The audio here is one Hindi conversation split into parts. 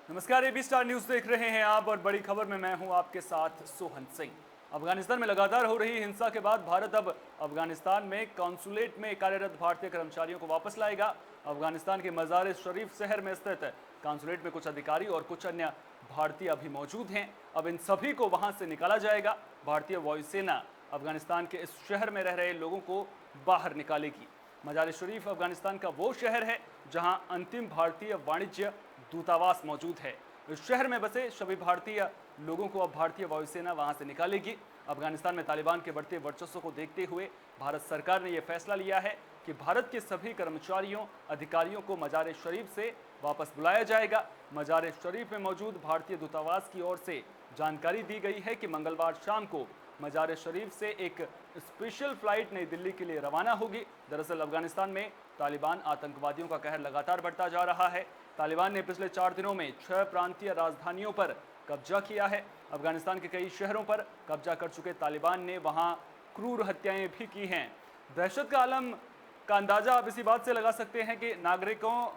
नमस्कार, एबी स्टार न्यूज देख रहे हैं आप और बड़ी खबर में मैं हूं आपके साथ सोहन सिंह। अफगानिस्तान में लगातार हो रही हिंसा के बाद भारत अब अफगानिस्तान में कॉन्सुलेट में कार्यरत भारतीय कर्मचारियों को वापस लाएगा। अफगानिस्तान के मजार शरीफ शहर में स्थित कॉन्सुलेट में कुछ अधिकारी और कुछ अन्य भारतीय अभी मौजूद हैं। अब इन सभी को वहां से निकाला जाएगा। भारतीय वायुसेना अफगानिस्तान के इस शहर में रह रहे लोगों को बाहर निकालेगी। मजार शरीफ अफगानिस्तान का वो शहर है जहां अंतिम भारतीय वाणिज्य दूतावास मौजूद है। इस शहर में बसे सभी भारतीय लोगों को अब भारतीय वायुसेना वहां से निकालेगी। अफगानिस्तान में तालिबान के बढ़ते वर्चस्व को देखते हुए भारत सरकार ने यह फैसला लिया है कि भारत के सभी कर्मचारियों अधिकारियों को मजार शरीफ से वापस बुलाया जाएगा। मजार शरीफ में मौजूद भारतीय दूतावास की ओर से जानकारी दी गई है कि मंगलवार शाम को मजार शरीफ से एक स्पेशल फ्लाइट नई दिल्ली के लिए रवाना होगी। दरअसल अफगानिस्तान में तालिबान आतंकवादियों का कहर लगातार बढ़ता जा रहा है। तालिबान ने पिछले 4 दिनों में 6 प्रांतीय राजधानियों पर कब्जा किया है। अफगानिस्तान के कई शहरों पर कब्जा कर चुके तालिबान ने वहां क्रूर हत्याएं भी की हैं। दहशत का आलम का अंदाजा आप इसी बात से लगा सकते हैं कि नागरिकों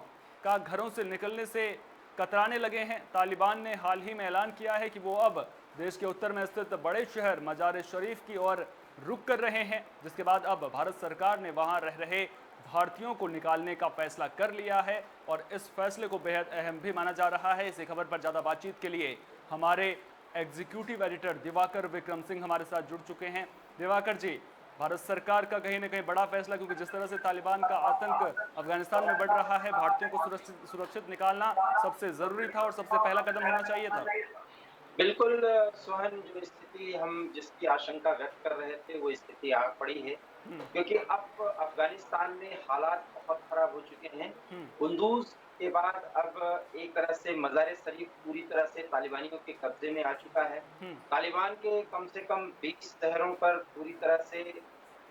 का घरों से निकलने से कतराने लगे हैं। तालिबान ने हाल ही में ऐलान किया है कि वो अब देश के उत्तर में स्थित बड़े शहर मजार शरीफ की ओर रुख कर रहे हैं, जिसके बाद अब भारत सरकार ने वहां रह रहे भारतीयों को निकालने का फैसला कर लिया है और इस फैसले को बेहद अहम भी माना जा रहा है। इस खबर पर ज़्यादा बातचीत के लिए हमारे एग्जीक्यूटिव एडिटर दिवाकर विक्रम सिंह हमारे साथ जुड़ चुके हैं। दिवाकर जी, भारत सरकार का कहीं ना कहीं बड़ा फैसला, क्योंकि जिस तरह से तालिबान का आतंक अफगानिस्तान में बढ़ रहा है, भारतीयों को सुरक्षित निकालना सबसे ज़रूरी था और सबसे पहला कदम होना चाहिए था। बिल्कुल सोहन, जो स्थिति हम जिसकी आशंका व्यक्त कर रहे थे, वो स्थिति आ पड़ी है। क्योंकि अब अफ़गानिस्तान में हालात बहुत खराब हो चुके हैं। हम्म। कुंदूज़ के बाद अब एक तरह से मज़ार-ए-शरीफ पूरी तरह से तालिबानियों के कब्ज़े में आ चुका है। हम्म। तालिबान के कम से कम 20 शहरों पर पूरी तरह से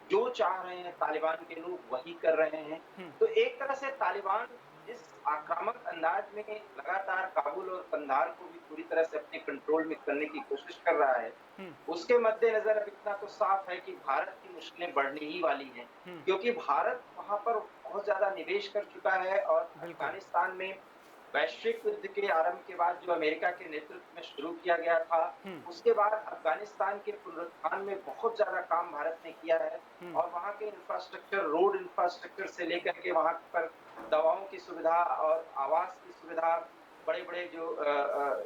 जो चाह रहे हैं तालिबान के लोग, वही कर रहे हैं। हम्म। तो एक तरह से तालिबान जिस आक्रामक अंदाज में लगातार काबुल और कंधार को भी पूरी तरह से अपने कंट्रोल में करने की कोशिश कर रहा है, हम्म। उसके मद्देनज़र अब इतना तो साफ है कि भारत की मुश्किलें बढ़ने ही वाली हैं। हम्म। क्योंकि भारत वहाँ पर बहुत ज़्यादा निवेश कर चुका है और बिल्कुल। अफ़गानिस्तान में वैश्विक युद्ध के आरंभ के बाद जो अमेरिका के नेतृत्व में शुरू किया गया था, हम्म। उसके बाद अफ़गानिस्तान के पुनरुत्थान में बहुत ज़्यादा काम भारत ने किया है हम्म। और वहाँ के इंफ्रास्ट्रक्चर, रोड इंफ्रास्ट्रक्चर से लेकर के वहाँ पर दवाओं की सुविधा और आवास की सुविधा, बड़े-बड़े जो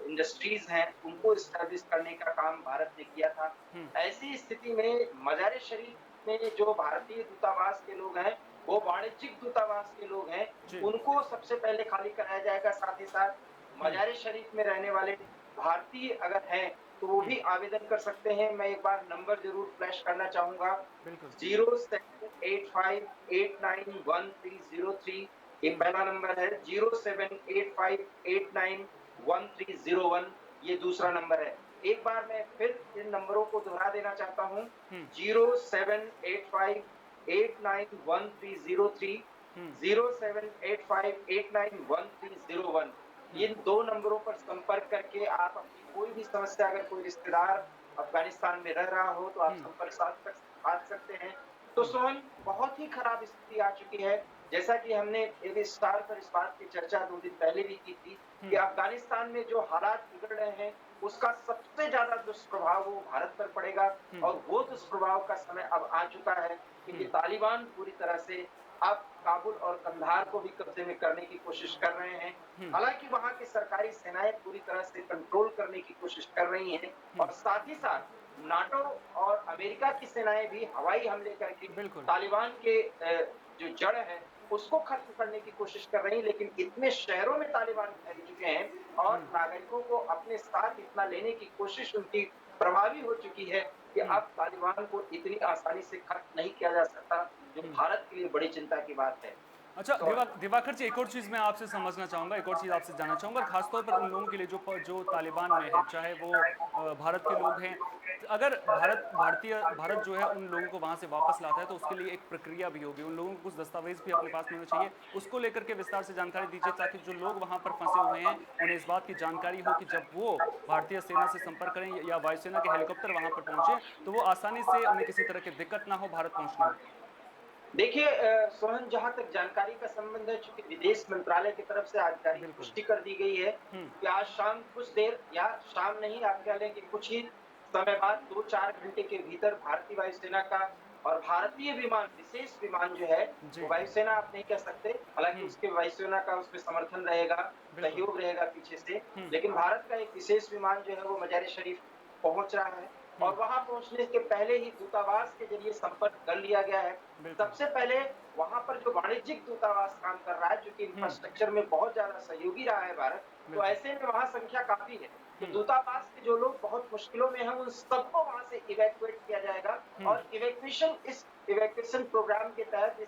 इंडस्ट्रीज़ हैं, उनको एस्टैब्लिश करने का काम भारत ने किया था। हम्म। ऐसी स्थिति में मज़ार-ए-शरीफ में जो भारतीय दूतावास के लोग हैं, वो वाणिज्यिक दूतावास के लोग हैं, जी। उनको सबसे पहले खाली कराया जाएगा। साथ ही साथ हम्म। मज़ार-ए-शरीफ में रहने वाले भारतीय अगर हैं, तो वो हम्म। भी आवेदन कर सकते हैं। मैं एक बार नंबर ज़रूर फ्लैश करना चाहूँगा, बिल्कुल। 0785891303। ये हम्म। पहला नंबर है, 0785891301, ये दूसरा नंबर है। एक बार मैं फिर इन नंबरों को दोहरा देना चाहता हूँ, हम्म। 0785891303, हम्म। 0785891301। हम्म। इन 2 नंबरों पर संपर्क करके आप अपनी कोई भी समस्या, अगर कोई रिश्तेदार अफ़गानिस्तान में रह रहा हो, तो आप हम्म। संपर्क साध सकते हैं। तो हम्म। सोहन, बहुत ही खराब स्थिति आ चुकी है। जैसा कि हमने एबी स्टार पर इस बात की चर्चा 2 दिन पहले भी की थी कि हम्म। अफ़गानिस्तान में जो हालात बिगड़ रहे हैं, उसका सबसे ज़्यादा दुष्प्रभाव वो भारत पर पड़ेगा हम्म। और वो दुष्प्रभाव का समय अब आ चुका है, क्योंकि हम्म। तालिबान पूरी तरह से अब काबुल और कंधार को भी कब्जे में करने की कोशिश कर रहे हैं। हम्म। हालाँकि वहाँ की सरकारी सेनाएँ पूरी तरह से कंट्रोल करने की कोशिश कर रही हैं हम्म। और साथ ही साथ नाटो और अमेरिका की सेनाएँ भी हवाई हमले करके बिल्कुल। तालिबान के जो जड़ है, उसको खत्म करने की कोशिश कर रही हैं। लेकिन इतने शहरों में तालिबान फैल चुके हैं और हम्म। नागरिकों को अपने साथ इतना लेने की कोशिश उनकी प्रभावी हो चुकी है कि हम्म। अब तालिबान को इतनी आसानी से खत्म नहीं किया जा सकता, जो हम्म। भारत के लिए बड़ी चिंता की बात है। अच्छा, तो दिवाकर जी, एक और चीज़ मैं आपसे समझना चाहूँगा, एक और चीज़ आपसे जानना चाहूँगा, और खासतौर पर उन लोगों के लिए जो तालिबान में है, चाहे वो भारत के लोग हैं। अगर भारत जो है उन लोगों को वहाँ से वापस लाता है तो उसके लिए एक प्रक्रिया भी होगी, उन लोगों को कुछ दस्तावेज भी अपने पास में होने चाहिए। उसको लेकर के विस्तार से जानकारी दीजिए, ताकि जो लोग वहाँ पर फंसे हुए हैं उन्हें इस बात की जानकारी हो कि जब वो भारतीय सेना से संपर्क करें या वायुसेना के हेलीकॉप्टर वहाँ पर पहुँचे तो वो आसानी से उन्हें किसी तरह की दिक्कत ना हो भारत पहुँचने में। देखिए सोहन, जहाँ तक जानकारी का संबंध है, चूँकि विदेश मंत्रालय की तरफ से आधिकारिक बिल्कुल। पुष्टि कर दी गई है हुँ, कि आज शाम कुछ देर, या शाम नहीं, आप कह लें कि कुछ ही समय बाद 2-4 घंटे के भीतर भारतीय वायुसेना का और भारतीय विमान, विशेष विमान जो है, वो जी। वायुसेना आप नहीं कह सकते, हालाँकि हुँ, उसके वायुसेना का उसमें समर्थन रहेगा, बिल्कुल। सहयोग रहेगा पीछे से, हुँ, लेकिन भारत का एक विशेष विमान जो है वो मज़ार-ए शरीफ पहुँच रहा है हुँ, और वहाँ पहुँचने के पहले ही दूतावास के ज़रिए संपर्क कर लिया गया है। बिल्कुल। सबसे पहले वहाँ पर जो वाणिज्यिक दूतावास काम कर रहा है, चूँकि हुँ, इंफ्रास्ट्रक्चर में बहुत ज़्यादा सहयोगी रहा है भारत, तो बिल्कुल। ऐसे में वहाँ संख्या काफ़ी है। तो हुँ, दूतावास के जो लोग बहुत मुश्किलों में हैं, उन सबको वहाँ से इवैक्यूएट किया जाएगा हुँ, और इस इवैक्यूएशन प्रोग्राम के तहत, इस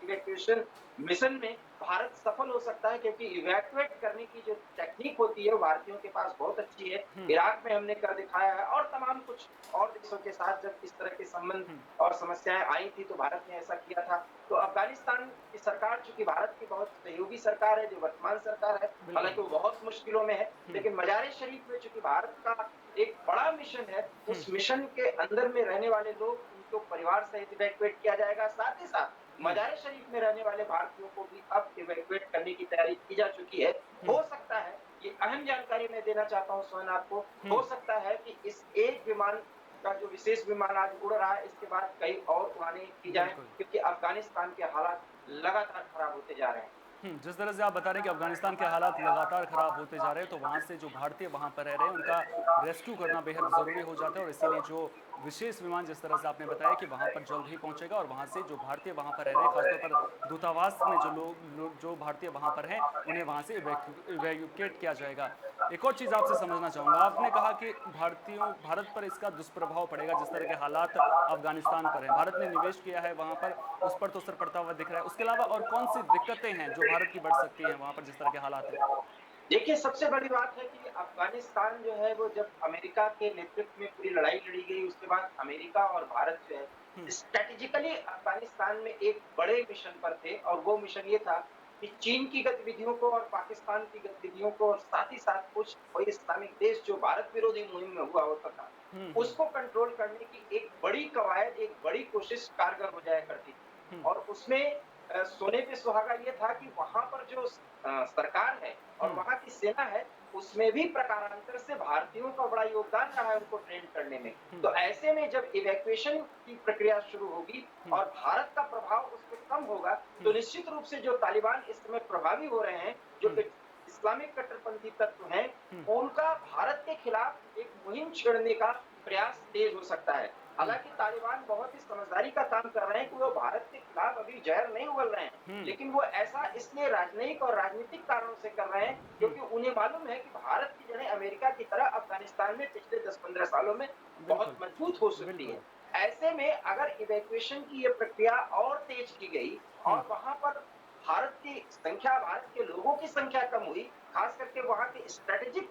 इवैक्यूएशन मिशन में भारत सफल हो सकता है, क्योंकि इवैक्यूएट करने की जो टेक्निक होती है, वो भारतीयों के पास बहुत अच्छी है। हुँ, इराक में हमने कर दिखाया है और तमाम कुछ और देशों के साथ जब इस तरह के संबंध हुँ, और समस्याएँ आई थी, तो भारत ने ऐसा किया था। तो अफ़गानिस्तान की सरकार, चूँकि भारत की बहुत सहयोगी सरकार है, जो वर्तमान सरकार है, बिल्कुल। हालाँकि वो बहुत मुश्किलों में है, हुँ, लेकिन मज़ार-ए-शरीफ में चूँकि भारत का एक बड़ा मिशन है, हुँ, उस मिशन के अंदर में रहने वाले लोग, उनको परिवार सहित इवैक्यूएट किया जाएगा। साथ ही साथ हुँ, मज़ार-ए-शरीफ में रहने वाले भारतीयों को भी अब इवैक्यूएट करने की तैयारी की जा चुकी है। हुँ, हो सकता है, ये अहम जानकारी मैं देना चाहता हूँ सोहन आपको, हुँ, हो सकता है कि इस एक विमान का, जो विशेष विमान आज उड़ रहा है, इसके बाद कई और उड़ानें की जाएँ, बिल्कुल। क्योंकि अफ़गानिस्तान के हालात लगातार खराब होते जा रहे हैं। जिस तरह से आप बता रहे हैं कि अफ़गानिस्तान के हालात लगातार ख़राब होते जा रहे हैं, तो वहाँ से जो भारतीय वहाँ पर रह रहे हैं, उनका रेस्क्यू करना बेहद ज़रूरी हो जाता है और इसीलिए जो विशेष विमान जिस तरह से आपने बताया कि वहाँ पर जल्द ही पहुँचेगा और वहाँ से जो भारतीय वहाँ पर रह रहे हैं, ख़ासतौर पर दूतावास में जो जो भारतीय वहाँ पर हैं, उन्हें वहाँ से इवैक्यूएट किया जाएगा। एक और चीज़ आपसे समझना चाहूँगा, आपने कहा कि भारत पर इसका दुष्प्रभाव पड़ेगा, जिस तरह के हालात अफ़गानिस्तान पर हैं। भारत ने निवेश किया है वहाँ पर, उस पर तो असर पड़ता हुआ दिख रहा है। उसके अलावा और कौन-सी दिक्कतें हैं जो भारत की बढ़ सकती हैं वहाँ पर जिस तरह के हालात हैं? देखिए, सबसे बड़ी बात है कि अफ़गानिस्तान जो है, वो जब अमेरिका के नेतृत्व में पूरी लड़ाई लड़ी गई, उसके बाद अमेरिका और भारत जो है, हुँ, स्ट्रैटेजिकली अफ़गानिस्तान में एक बड़े मिशन पर थे और वो मिशन ये था कि चीन की गतिविधियों को और पाकिस्तान की गतिविधियों को और साथ ही साथ कुछ कोई इस्लामिक देश जो भारत विरोधी मुहिम में हुआ होता था, हुँ, हुँ, उसको कंट्रोल करने की एक बड़ी कवायद, एक बड़ी कोशिश कारगर हो जाया करती थी। हुँ, और उसमें सोने पे सुहागा ये था कि वहाँ पर जो सरकार है और हुँ, वहाँ की सेना है, उसमें भी प्रकारांतर से भारतीयों का बड़ा योगदान रहा है उनको ट्रेन करने में। हुँ, तो ऐसे में जब इवैक्यूएशन की प्रक्रिया शुरू होगी हुँ, और भारत का प्रभाव उस पे कम होगा, तो हुँ, निश्चित रूप से जो तालिबान इस समय प्रभावी हो रहे हैं, जो हुँ, इस्लामिक कट्टरपंथी तत्व हैं, हुँ, उनका भारत के खिलाफ एक मुहिम छेड़ने का प्रयास तेज हो सकता है। हुँ, हालाँकि तालिबान बहुत ही समझदारी का काम कर रहे हैं कि वो भारत के खिलाफ अभी ज़हर नहीं उगल रहे हैं, हुँ, लेकिन वो ऐसा इसलिए राजनयिक और राजनीतिक कारणों से कर रहे हैं, हुँ, क्योंकि उन्हें मालूम है कि भारत की जड़ें अमेरिका की तरह अफ़गानिस्तान में पिछले 10-15 सालों में बहुत बिल्कुल, मजबूत हो सकती है। बिल्कुल, ऐसे में अगर इवैक्यूएशन की ये प्रक्रिया और तेज की गई हुँ, और वहाँ पर भारत के लोगों की संख्या कम हुई, खास करके वहाँ के स्ट्रैटेजिक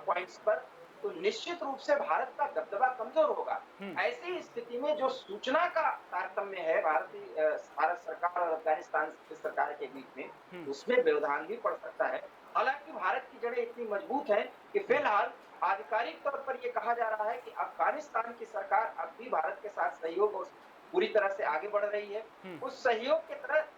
पॉइंट्स पर, तो निश्चित रूप से भारत का दबदबा कमजोर होगा। हुँ, ऐसी स्थिति में जो सूचना का तारतम्य है भारत सरकार और अफ़गानिस्तान की सरकार के बीच में, हुँ, उसमें व्यवधान भी पड़ सकता है। हालाँकि भारत की जड़ें इतनी मजबूत हैं कि हुँ, फिलहाल आधिकारिक तौर पर ये कहा जा रहा है कि अफ़गानिस्तान की सरकार अब भी भारत के साथ सहयोग और पूरी तरह से आगे बढ़ रही है। हुँ, उस सहयोग के तहत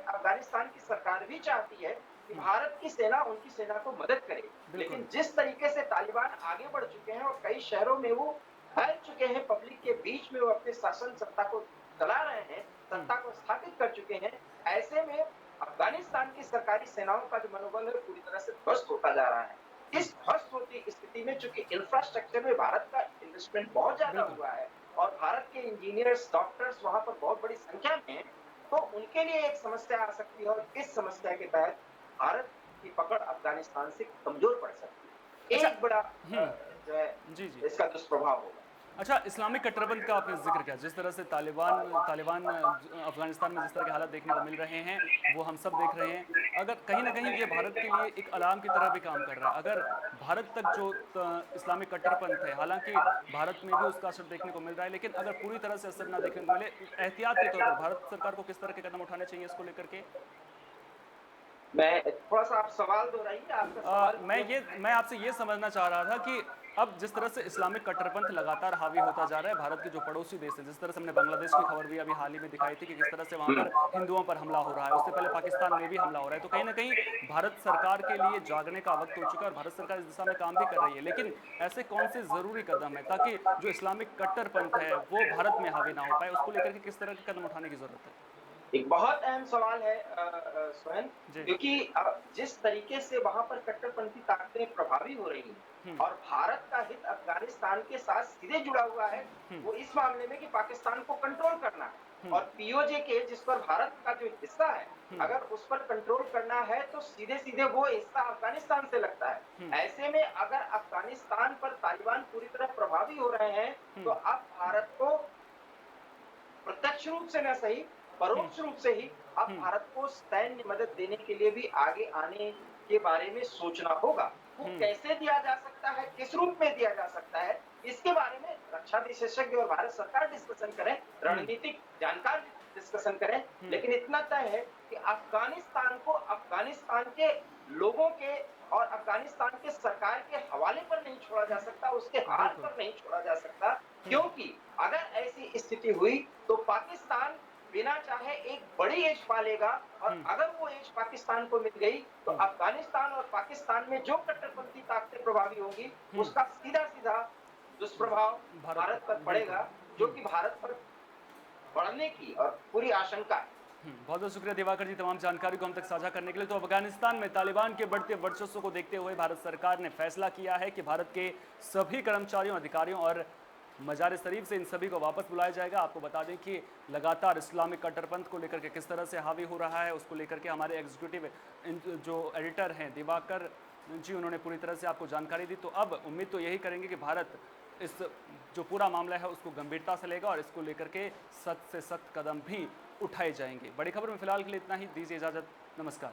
अफ़गानिस्तान की सरकार भी चाहती है कि हुँ, भारत की सेना उनकी सेना को मदद करे। बिल्कुल, लेकिन जिस तरीके से तालिबान आगे बढ़ चुके हैं और कई शहरों में वो फैल चुके हैं, पब्लिक के बीच में वो अपने शासन सत्ता को चला रहे हैं, हुँ, सत्ता को स्थापित कर चुके हैं, ऐसे में अफ़गानिस्तान की सरकारी सेनाओं का जो मनोबल है पूरी तरह से ध्वस्त होता जा रहा है। हुँ, इस ध्वस्त होती स्थिति में चूँकि इंफ्रास्ट्रक्चर में भारत का इन्वेस्टमेंट बहुत ज़्यादा बिल्कुल। हुआ है और भारत के इंजीनियर्स, डॉक्टर्स वहाँ पर बहुत बड़ी संख्या में हैं, तो उनके लिए एक समस्या आ सकती है और इस समस्या के तहत भारत की पकड़ अफ़गानिस्तान से कमज़ोर पड़ सकती है। अच्छा एक बड़ा हुँ, जो है जी, जी। इसका दुष्प्रभाव होगा। अच्छा, इस्लामिक कट्टरपंथ का आपने ज़िक्र किया, जिस तरह से तालिबान तालिबान अफ़गानिस्तान में जिस तरह के हालात देखने को मिल रहे हैं, वो हम सब देख रहे हैं। अगर कहीं न कहीं ये भारत के लिए एक अलार्म की तरह भी काम कर रहा है। अगर भारत तक जो इस्लामिक कट्टरपंथ है, हालाँकि भारत में भी उसका असर देखने को मिल रहा है, लेकिन अगर पूरी तरह से असर ना देखने को मिले, एहतियात के तौर पर भारत सरकार को किस तरह के कदम उठाने चाहिए इसको लेकर के? मैं थोड़ा-सा आप सवाल दोहराइए, आपका सवाल क्लियर मैं आपसे ये समझना चाह रहा था कि अब जिस तरह से इस्लामिक कट्टरपंथ लगातार हावी होता जा रहा है, भारत के जो पड़ोसी देश हैं, जिस तरह से हमने बांग्लादेश की खबर भी अभी हाल ही में दिखाई थी कि किस तरह से वहां पर हिंदुओं पर हमला हो रहा है, उससे पहले पाकिस्तान में भी हमला हो रहा है, तो कहीं ना कहीं भारत सरकार के लिए जागने का वक्त हो चुका है और भारत सरकार इस दिशा में काम भी कर रही है। लेकिन ऐसे कौन से जरूरी कदम है ताकि जो इस्लामिक कट्टरपंथ है वो भारत में हावी ना हो पाए, उसको लेकर के किस तरह के कदम उठाने की जरूरत है? एक बहुत अहम सवाल है सोहन, जी। क्योंकि जिस तरीके से वहां पर कट्टरपंथी ताकतें प्रभावी हो रही हैं हम्म। और भारत का हित अफगानिस्तान के साथ सीधे जुड़ा हुआ है, हम्म। वो इस मामले में कि पाकिस्तान को कंट्रोल करना है। हम्म। और पीओजे के जिस पर भारत का जो हिस्सा है, हम्म। अगर उस पर कंट्रोल करना है तो सीधे सीधे वो हिस्सा अफगानिस्तान से लगता है। हम्म। ऐसे में अगर अफगानिस्तान पर तालिबान पूरी तरह प्रभावी हो रहे हैं, तो हम्म। अब भारत को प्रत्यक्ष रूप से न सही, हम्म। परोक्ष रूप से ही अब हम्म। भारत को सैन्य मदद देने के लिए भी आगे आने के बारे में सोचना होगा। वो हम्म। कैसे दिया जा सकता है, किस रूप में दिया जा सकता है, इसके बारे में रक्षा विशेषज्ञ और भारत सरकार डिस्कशन करें, हम्म। रणनीतिक जानकार डिस्कशन करें। हम्म। लेकिन इतना तय है कि अफगानिस्तान को अफगानिस्तान के लोगों के और अफगानिस्तान के सरकार के हवाले पर नहीं छोड़ा जा सकता, उसके हाल बिल्कुल। पर नहीं छोड़ा जा सकता, हम्म। क्योंकि अगर ऐसी स्थिति हुई तो पाकिस्तान बिना चाहे एक बड़ी एज पालेगा, और हम्म। अगर वो एज पाकिस्तान को मिल गई तो हम्म। अफगानिस्तान और पाकिस्तान में जो कट्टरपंथी ताकतें प्रभावी होंगी, हम्म। उसका सीधा सीधा दुष्प्रभाव भारत भारत पर पर बिल्कुल। पड़ेगा, जो कि भारत पर बढ़ने की और पूरी आशंका है। बहुत बहुत शुक्रिया दिवाकर जी तमाम जानकारी को हम तक साझा करने के लिए। तो अफगानिस्तान में तालिबान के बढ़ते वर्चस्व को देखते हुए भारत सरकार ने फैसला किया है कि भारत के सभी कर्मचारियों, अधिकारियों और मजार शरीफ से इन सभी को वापस बुलाया जाएगा। आपको बता दें कि लगातार इस्लामिक कट्टरपंथ को लेकर के किस तरह से हावी हो रहा है, उसको लेकर के हमारे एग्जीक्यूटिव जो एडिटर हैं दिवाकर जी, उन्होंने पूरी तरह से आपको जानकारी दी। तो अब उम्मीद तो यही करेंगे कि भारत इस जो पूरा मामला है उसको गंभीरता से लेगा और इसको लेकर के सख्त से सख्त कदम भी उठाए जाएंगे। बड़ी खबर में फिलहाल के लिए इतना ही, दीजिए इजाजत, नमस्कार।